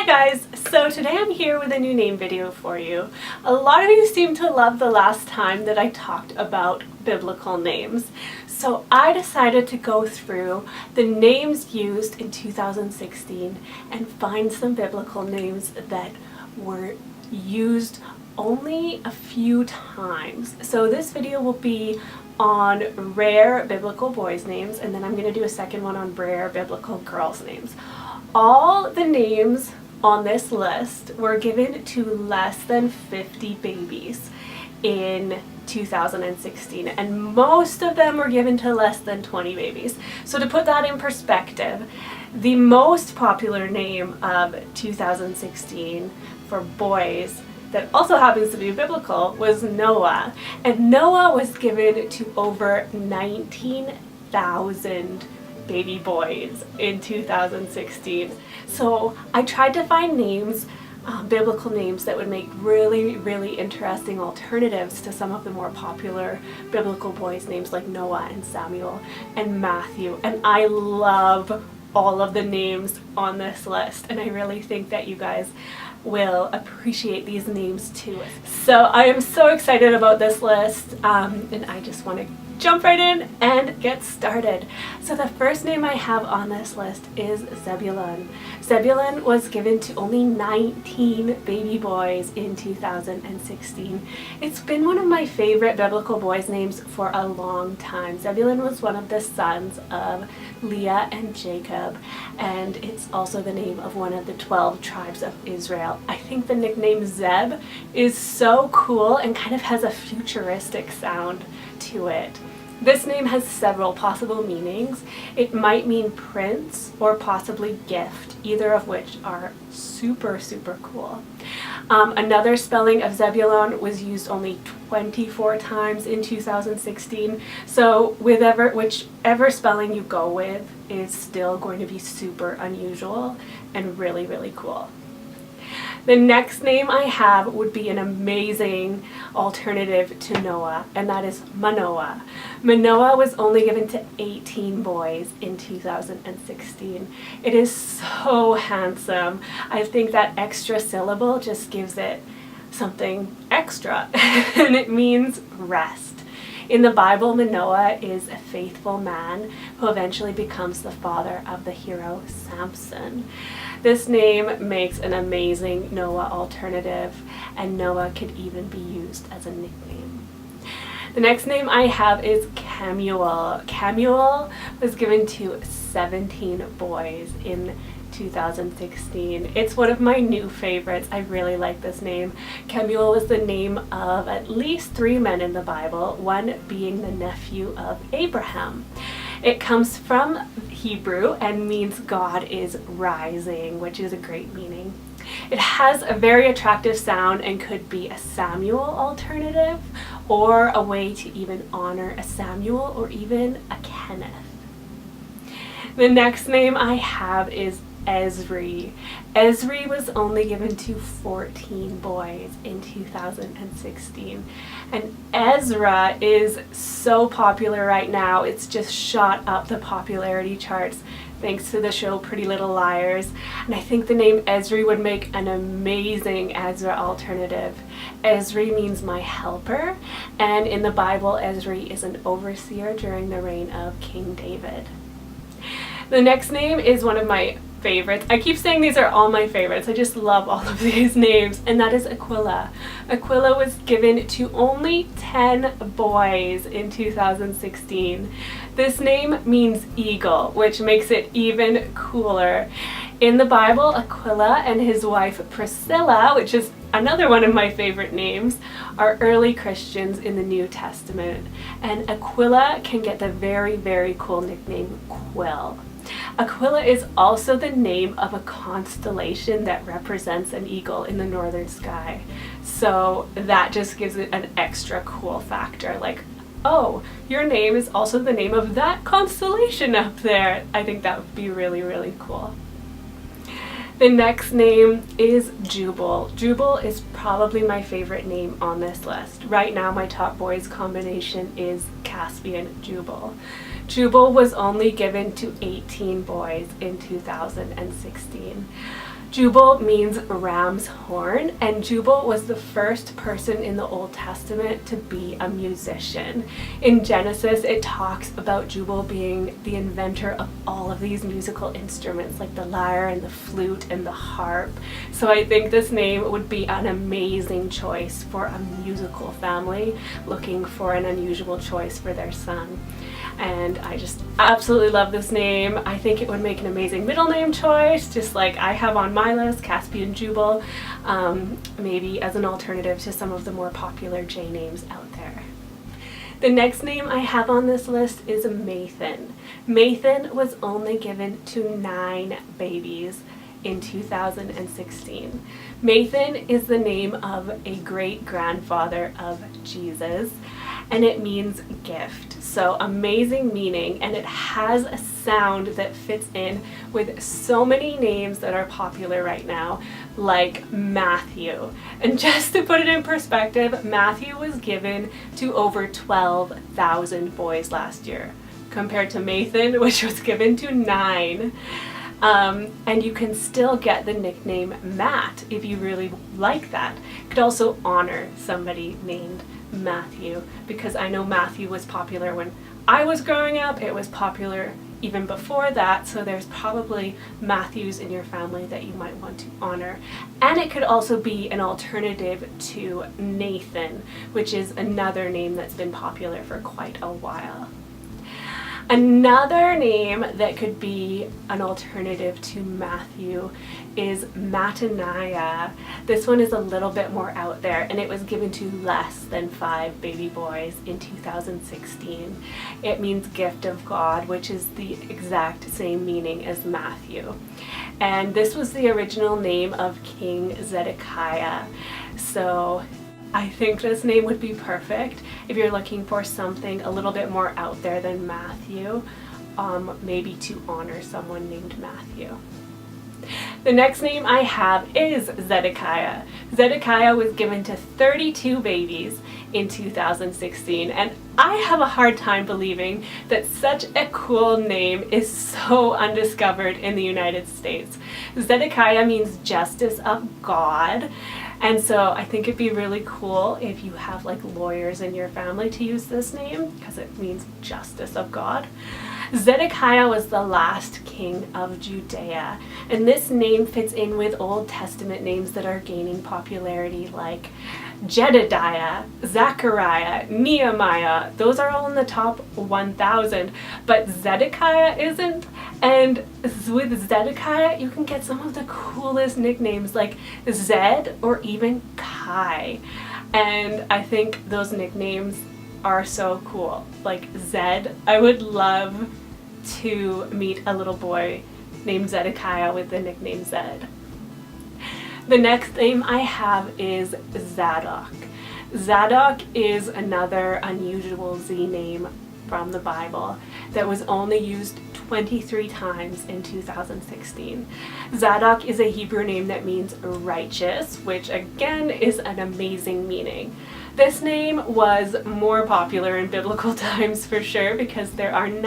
guys, so today I'm here with a new name video for you. A lot of you seem to love the last time that I talked about biblical names. So I decided to go through the names used in 2016 and find some biblical names that were used only a few times. So this video will be on rare biblical boys' names, and then I'm going to do a second one on rare biblical girls' names. All the names on this list were given to less than 50 babies in 2016, and most of them were given to less than 20 babies. So to put that in perspective, the most popular name of 2016 for boys that also happens to be biblical was Noah, and Noah was given to over 19,000 baby boys in 2016. So I tried to find names, biblical names that would make really interesting alternatives to some of the more popular biblical boys' names like Noah and Samuel and Matthew, and I love all of the names on this list, and I really think that you guys will appreciate these names too. So I am so excited about this list, and I just want to jump right in and get started. So the first name I have on this list is Zebulon. Zebulon was given to only 19 baby boys in 2016. It's been one of my favorite biblical boys' names for a long time. Zebulon was one of the sons of Leah and Jacob, and it's also the name of one of the 12 tribes of Israel. I think the nickname Zeb is so cool and kind of has a futuristic sound to it. This name has several possible meanings. It might mean prince or possibly gift, either of which are super cool. Another spelling of Zebulon was used only 24 times in 2016, so whichever spelling you go with is still going to be super unusual and really cool. The next name I have would be an amazing alternative to Noah, and that is Manoah. Manoah was only given to 18 boys in 2016. It is so handsome. I think that extra syllable just gives it something extra, and it means rest. In the Bible, Manoah is a faithful man who eventually becomes the father of the hero Samson. This name makes an amazing Noah alternative, and Noah could even be used as a nickname. The next name I have is Camuel. Camuel was given to 17 boys in 2016. It's one of my new favorites. I really like this name. Lemuel was the name of at least 3 men in the Bible, one being the nephew of Abraham. It comes from Hebrew and means God is rising, which is a great meaning. It has a very attractive sound and could be a Samuel alternative, or a way to even honor a Samuel or even a Kenneth. The next name I have is Ezra. Ezra was only given to 14 boys in 2016, and Ezra is so popular right now. It's just shot up the popularity charts thanks to the show Pretty Little Liars, and I think the name Ezra would make an amazing Ezra alternative. Ezra means my helper, and in the Bible Ezra is an overseer during the reign of King David. The next name is one of my favorites. I keep saying these are all my favorites. I just love all of these names, and that is Aquila. Aquila was given to only 10 boys in 2016. This name means eagle, which makes it even cooler. In the Bible, Aquila and his wife Priscilla, which is another one of my favorite names, are early Christians in the New Testament, and Aquila can get the very cool nickname Quill. Aquila is also the name of a constellation that represents an eagle in the northern sky. So that just gives it an extra cool factor, like, oh, your name is also the name of that constellation up there. I think that would be really cool. The next name is Jubal. Jubal is probably my favorite name on this list. Right now my top boys combination is Caspian Jubal. Jubal was only given to 18 boys in 2016. Jubal means ram's horn, and Jubal was the first person in the Old Testament to be a musician. In Genesis, it talks about Jubal being the inventor of all of these musical instruments, like the lyre and the flute and the harp. So I think this name would be an amazing choice for a musical family looking for an unusual choice for their son. And I just absolutely love this name. I think it would make an amazing middle name choice, just like I have on my list, Caspian Jubal, maybe as an alternative to some of the more popular J names out there. The next name I have on this list is Mathan. Mathan was only given to 9 babies in 2016. Mathan is the name of a great-grandfather of Jesus, and it means gift. So amazing meaning, and it has a sound that fits in with so many names that are popular right now, like Matthew. And just to put it in perspective, Matthew was given to over 12,000 boys last year, compared to Mathan, which was given to 9. And you can still get the nickname Matt if you really like that. You could also honor somebody named Matthew, because I know Matthew was popular when I was growing up. It was popular even before that, so there's probably Matthews in your family that you might want to honor. And it could also be an alternative to Nathan, which is another name that's been popular for quite a while. Another name that could be an alternative to Matthew is Mattaniah. This one is a little bit more out there, and it was given to less than 5 baby boys in 2016. It means gift of God, which is the exact same meaning as Matthew. And this was the original name of King Zedekiah. So I think this name would be perfect if you're looking for something a little bit more out there than Matthew, maybe to honor someone named Matthew. The next name I have is Zedekiah. Zedekiah was given to 32 babies in 2016, and I have a hard time believing that such a cool name is so undiscovered in the United States. Zedekiah means justice of God. And so I think it'd be really cool if you have like lawyers in your family to use this name, because it means justice of God. Zedekiah was the last king of Judea, and this name fits in with Old Testament names that are gaining popularity, like Jedediah, Zechariah, Nehemiah. Those are all in the top 1,000, but Zedekiah isn't. And with Zedekiah, you can get some of the coolest nicknames like Zed or even Kai. And I think those nicknames are so cool. Like Zed, I would love to meet a little boy named Zedekiah with the nickname Zed. The next name I have is Zadok. Zadok is another unusual Z name from the Bible that was only used 23 times in 2016. Zadok is a Hebrew name that means righteous, which again is an amazing meaning. This name was more popular in biblical times for sure, because there are 9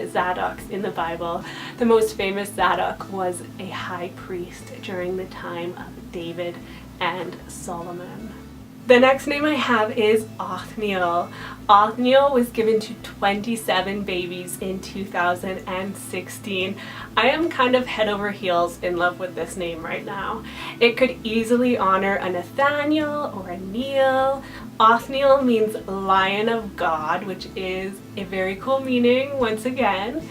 Zadoks in the Bible. The most famous Zadok was a high priest during the time of David and Solomon. The next name I have is Othniel. Othniel was given to 27 babies in 2016. I am kind of head over heels in love with this name right now. It could easily honor a Nathaniel or a Neil. Othniel means Lion of God, which is a very cool meaning once again.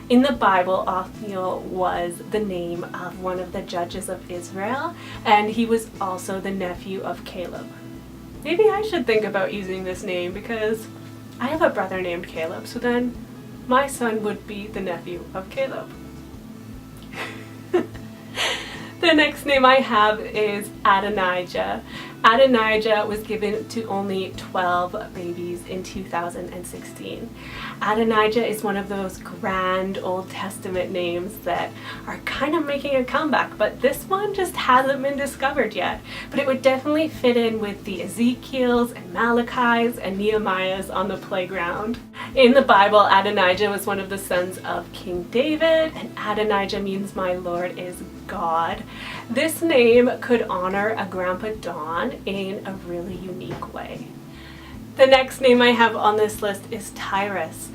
In the Bible, Othniel was the name of one of the judges of Israel, and he was also the nephew of Caleb. Maybe I should think about using this name, because I have a brother named Caleb, so then my son would be the nephew of Caleb. The next name I have is Adonijah. Adonijah was given to only 12 babies in 2016. Adonijah is one of those grand Old Testament names that are kind of making a comeback, but this one just hasn't been discovered yet. But it would definitely fit in with the Ezekiels and Malachis and Nehemiahs on the playground. In the Bible, Adonijah was one of the sons of King David, and Adonijah means my Lord is God. This name could honor a Grandpa Don in a really unique way. The next name I have on this list is Tyrus.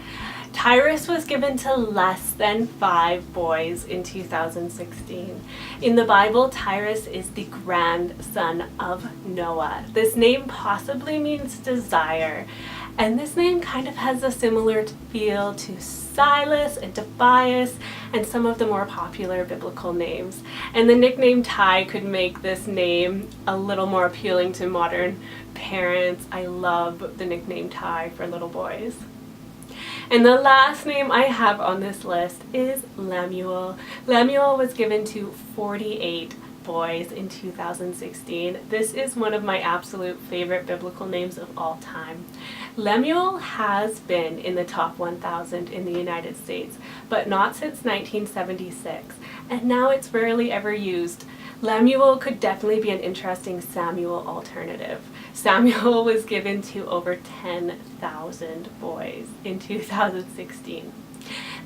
Tyrus was given to less than 5 boys in 2016. In the Bible, Tyrus is the grandson of Noah. This name possibly means desire, and this name kind of has a similar feel to Silas and Tobias and some of the more popular biblical names. And the nickname Ty could make this name a little more appealing to modern parents. I love the nickname Ty for little boys. And the last name I have on this list is Lemuel. Lemuel was given to 48 boys in 2016. This is one of my absolute favorite biblical names of all time. Lemuel has been in the top 1,000 in the United States, but not since 1976, and now it's rarely ever used. Lemuel could definitely be an interesting Samuel alternative. Samuel was given to over 10,000 boys in 2016.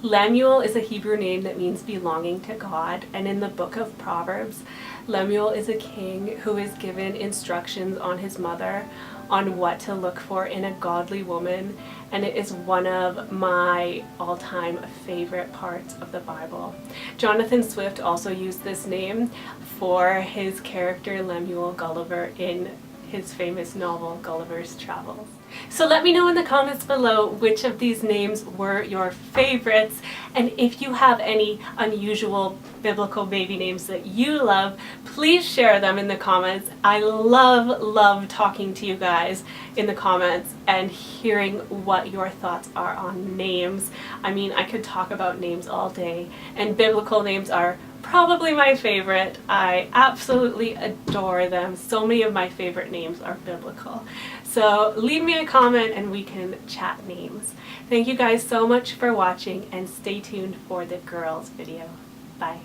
Lemuel is a Hebrew name that means belonging to God, and in the book of Proverbs, Lemuel is a king who is given instructions on his mother on what to look for in a godly woman, and it is one of my all-time favorite parts of the Bible. Jonathan Swift also used this name for his character Lemuel Gulliver in his famous novel Gulliver's Travels. So let me know in the comments below which of these names were your favorites, and if you have any unusual biblical baby names that you love, please share them in the comments. I love talking to you guys in the comments and hearing what your thoughts are on names. I mean, I could talk about names all day, and biblical names are probably my favorite. I absolutely adore them. So many of my favorite names are biblical. So leave me a comment and we can chat names. Thank you guys so much for watching, and stay tuned for the girls video. Bye.